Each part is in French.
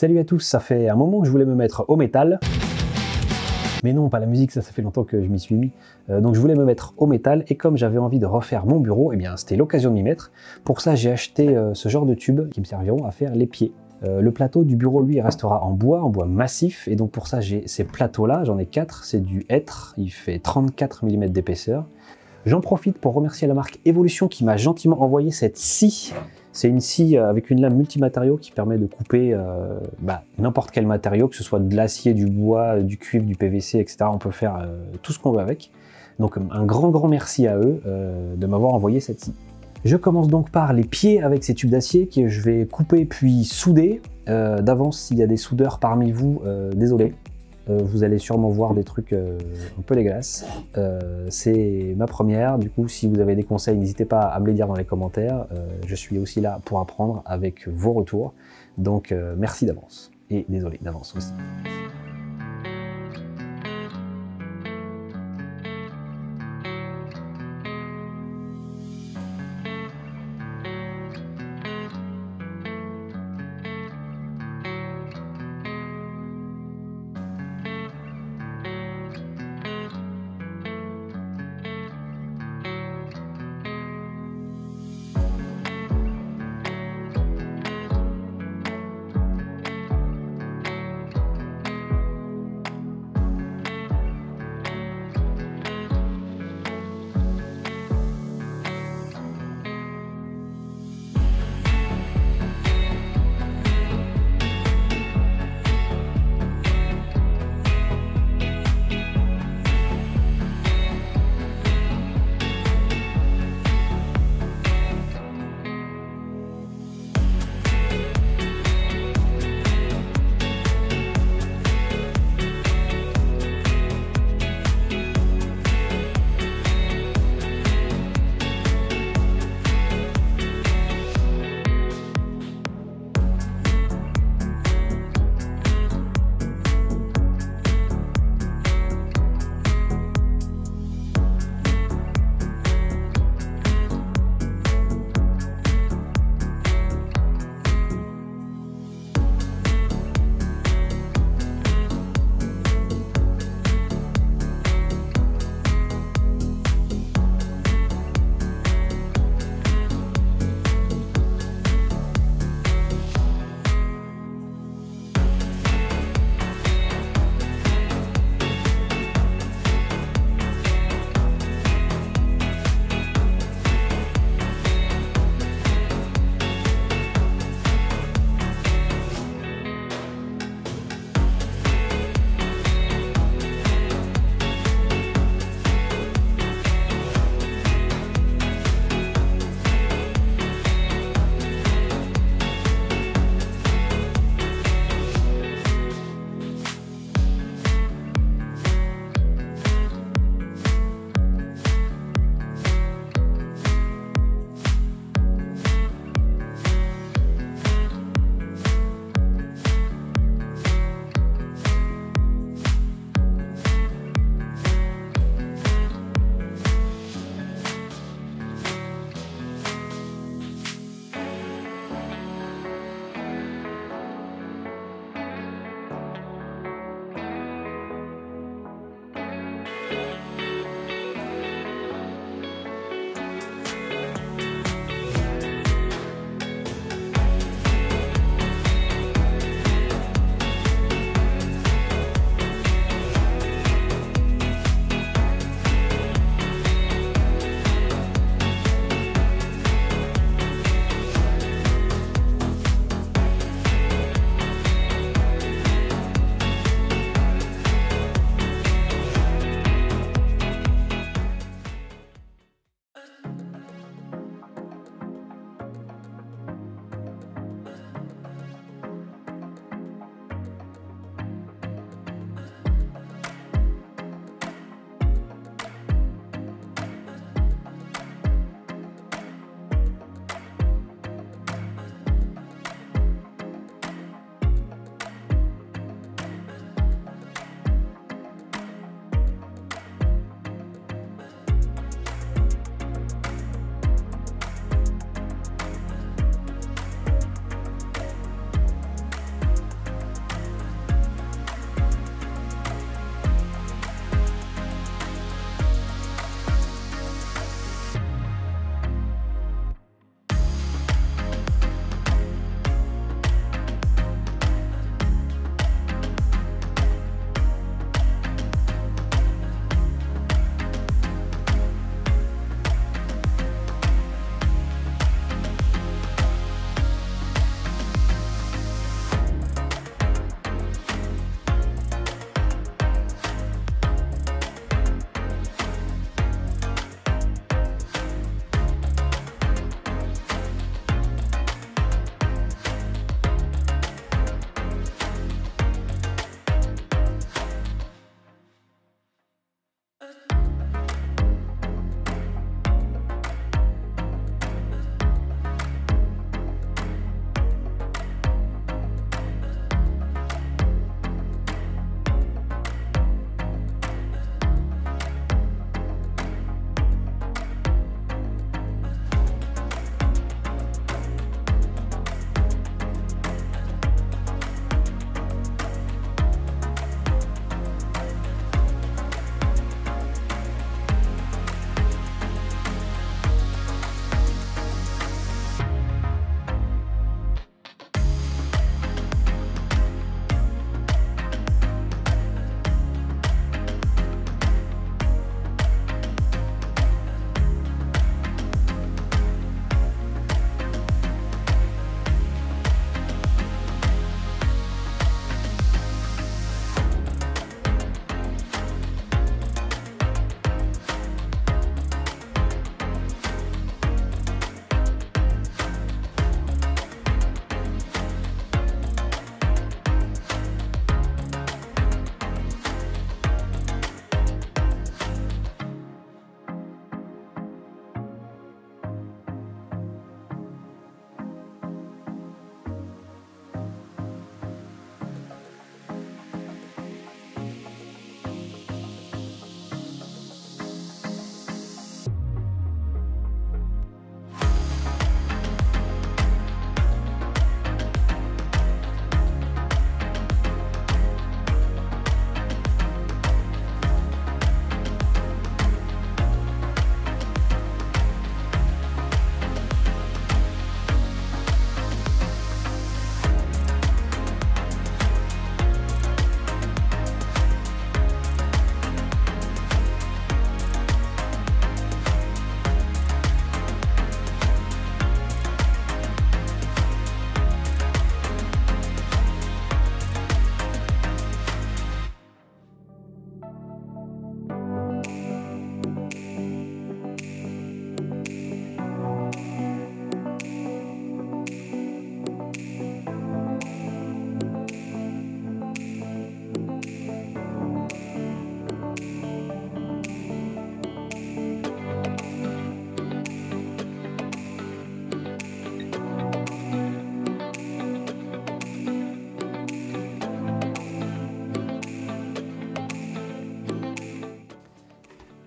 Salut à tous, ça fait un moment que je voulais me mettre au métal. Mais non, pas la musique, ça fait longtemps que je m'y suis mis. Donc je voulais me mettre au métal, et comme j'avais envie de refaire mon bureau, eh bien c'était l'occasion de m'y mettre. Pour ça, j'ai acheté ce genre de tubes qui me serviront à faire les pieds. Le plateau du bureau, lui, restera en bois massif, et donc pour ça, j'ai ces plateaux-là, j'en ai 4, c'est du hêtre, il fait 34 mm d'épaisseur. J'en profite pour remercier la marque Evolution qui m'a gentiment envoyé cette scie. C'est une scie avec une lame multimatériaux qui permet de couper n'importe quel matériau, que ce soit de l'acier, du bois, du cuivre, du PVC, etc. On peut faire tout ce qu'on veut avec. Donc un grand merci à eux de m'avoir envoyé cette scie. Je commence donc par les pieds avec ces tubes d'acier que je vais couper puis souder. D'avance, s'il y a des soudeurs parmi vous, désolé. Vous allez sûrement voir des trucs un peu dégueulasses. C'est ma première, du coup si vous avez des conseils, n'hésitez pas à me les dire dans les commentaires. Je suis aussi là pour apprendre avec vos retours. Donc merci d'avance. Et désolé d'avance aussi.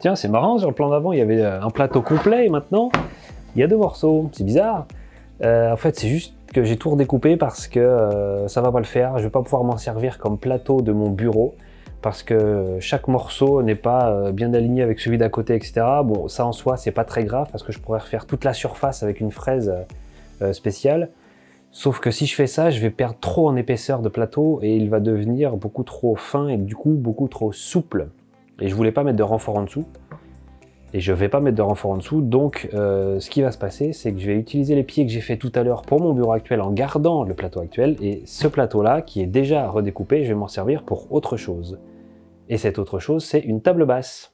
Tiens, c'est marrant, sur le plan d'avant, il y avait un plateau complet et maintenant, il y a 2 morceaux. C'est bizarre. En fait, c'est juste que j'ai tout redécoupé parce que ça va pas le faire. Je vais pas pouvoir m'en servir comme plateau de mon bureau parce que chaque morceau n'est pas bien aligné avec celui d'à côté, etc. Bon, ça en soi, c'est pas très grave parce que je pourrais refaire toute la surface avec une fraise spéciale. Sauf que si je fais ça, je vais perdre trop en épaisseur de plateau et il va devenir beaucoup trop fin et du coup beaucoup trop souple. Et je voulais pas mettre de renfort en dessous. Et je vais pas mettre de renfort en dessous, donc ce qui va se passer, c'est que je vais utiliser les pieds que j'ai fait tout à l'heure pour mon bureau actuel en gardant le plateau actuel, et ce plateau-là, qui est déjà redécoupé, je vais m'en servir pour autre chose. Et cette autre chose, c'est une table basse.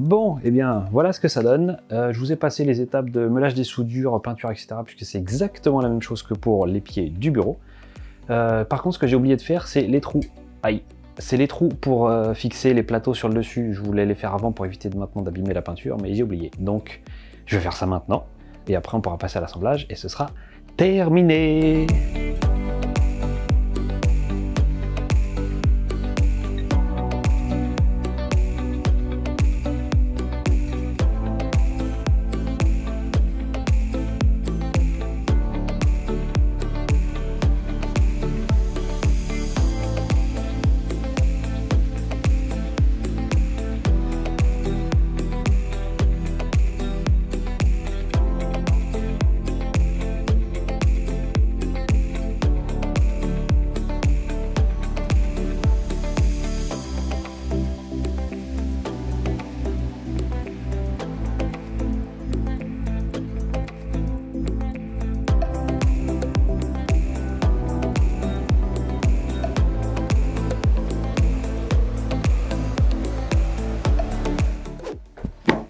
Bon, et bien voilà ce que ça donne. Je vous ai passé les étapes de meulage des soudures, peinture, etc. puisque c'est exactement la même chose que pour les pieds du bureau. Par contre, ce que j'ai oublié de faire, c'est les trous. Aïe, c'est les trous pour fixer les plateaux sur le dessus. Je voulais les faire avant pour éviter maintenant d'abîmer la peinture, mais j'ai oublié. Donc, je vais faire ça maintenant. Et après, on pourra passer à l'assemblage et ce sera terminé.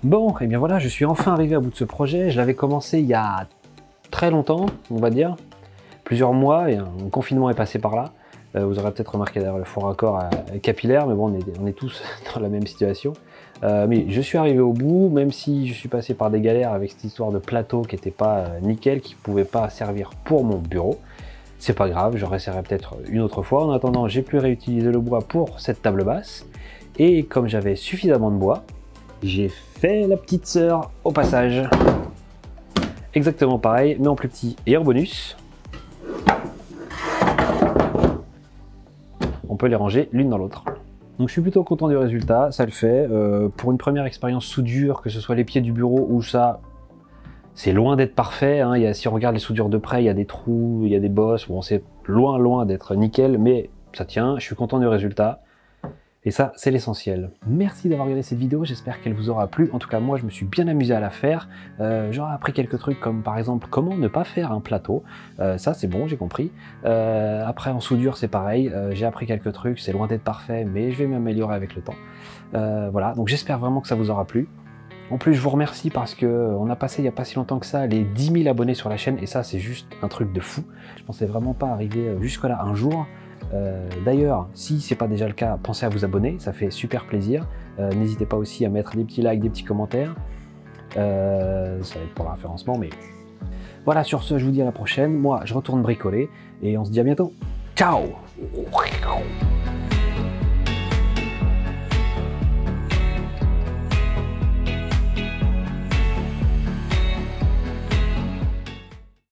Bon, et bien voilà, je suis enfin arrivé à bout de ce projet. Je l'avais commencé il y a très longtemps, on va dire, plusieurs mois, et un confinement est passé par là. Vous aurez peut-être remarqué d'ailleurs le faux raccord capillaire, mais bon, on est tous dans la même situation. Mais je suis arrivé au bout, même si je suis passé par des galères avec cette histoire de plateau qui n'était pas nickel, qui ne pouvait pas servir pour mon bureau. C'est pas grave, je réessayerai peut-être une autre fois. En attendant, j'ai pu réutiliser le bois pour cette table basse. Et comme j'avais suffisamment de bois, j'ai fait la petite sœur au passage. Exactement pareil, mais en plus petit et en bonus. On peut les ranger l'une dans l'autre. Donc je suis plutôt content du résultat, ça le fait. Pour une première expérience soudure, que ce soit les pieds du bureau ou ça, c'est loin d'être parfait. Hein. Si on regarde les soudures de près, il y a des trous, il y a des bosses. Bon, c'est loin d'être nickel, mais ça tient. Je suis content du résultat. Et ça, c'est l'essentiel. Merci d'avoir regardé cette vidéo, j'espère qu'elle vous aura plu. En tout cas, moi, je me suis bien amusé à la faire. J'aurais appris quelques trucs comme, par exemple, comment ne pas faire un plateau. Ça, c'est bon, j'ai compris. Après, en soudure, c'est pareil. J'ai appris quelques trucs, c'est loin d'être parfait, mais je vais m'améliorer avec le temps. Voilà, donc j'espère vraiment que ça vous aura plu. En plus, je vous remercie parce qu'on a passé il n'y a pas si longtemps que ça les 10 000 abonnés sur la chaîne, et ça, c'est juste un truc de fou. Je pensais vraiment pas arriver jusque-là un jour. D'ailleurs, si c'est pas déjà le cas, pensez à vous abonner, ça fait super plaisir. N'hésitez pas aussi à mettre des petits likes, des petits commentaires. Ça va être pour le référencement, mais voilà, sur ce, je vous dis à la prochaine. Moi, je retourne bricoler et on se dit à bientôt. Ciao!